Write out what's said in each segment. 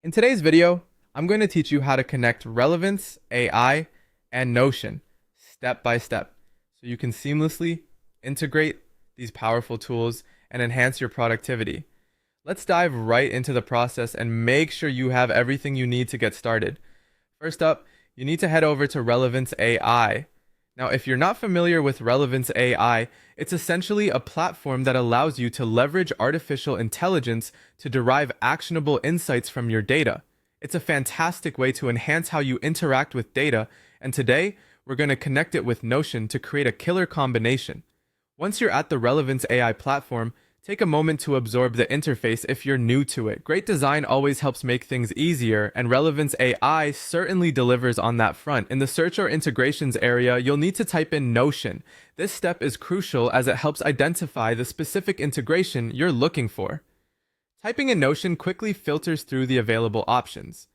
In today's video, I'm going to teach you how to connect Relevance AI and Notion step by step so you can seamlessly integrate these powerful tools and enhance your productivity. Let's dive right into the process and make sure you have everything you need to get started. First up, you need to head over to Relevance AI. Now, if you're not familiar with Relevance AI, it's essentially a platform that allows you to leverage artificial intelligence to derive actionable insights from your data. It's a fantastic way to enhance how you interact with data, and today we're going to connect it with Notion to create a killer combination. Once you're at the Relevance AI platform, take a moment to absorb the interface if you're new to it. Great design always helps make things easier, and Relevance AI certainly delivers on that front. In the search or integrations area, you'll need to type in Notion. This step is crucial as it helps identify the specific integration you're looking for. Typing in Notion quickly filters through the available options.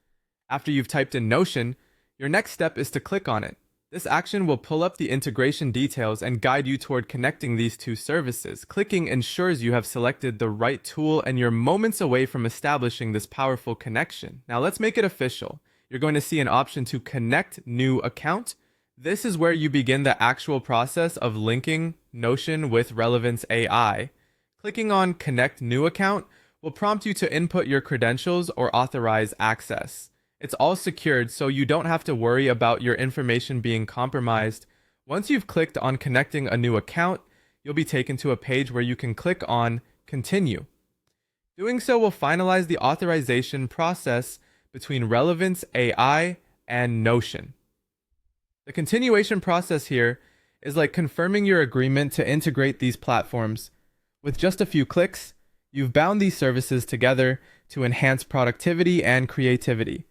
After you've typed in Notion, your next step is to click on it. This action will pull up the integration details and guide you toward connecting these two services. Clicking ensures you have selected the right tool and you're moments away from establishing this powerful connection. Now let's make it official. You're going to see an option to connect new account. This is where you begin the actual process of linking Notion with Relevance AI. Clicking on connect new account will prompt you to input your credentials or authorize access. It's all secured, so you don't have to worry about your information being compromised. Once you've clicked on connecting a new account, you'll be taken to a page where you can click on Continue. Doing so will finalize the authorization process between Relevance AI and Notion. The continuation process here is like confirming your agreement to integrate these platforms. With just a few clicks, you've bound these services together to enhance productivity and creativity.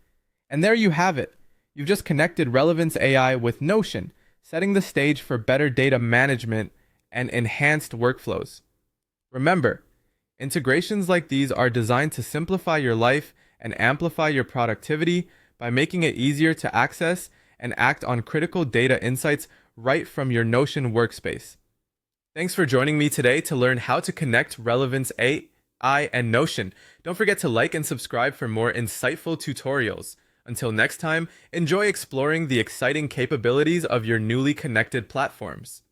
And there you have it. You've just connected Relevance AI with Notion, setting the stage for better data management and enhanced workflows. Remember, integrations like these are designed to simplify your life and amplify your productivity by making it easier to access and act on critical data insights right from your Notion workspace. Thanks for joining me today to learn how to connect Relevance AI and Notion. Don't forget to like and subscribe for more insightful tutorials. Until next time, enjoy exploring the exciting capabilities of your newly connected platforms.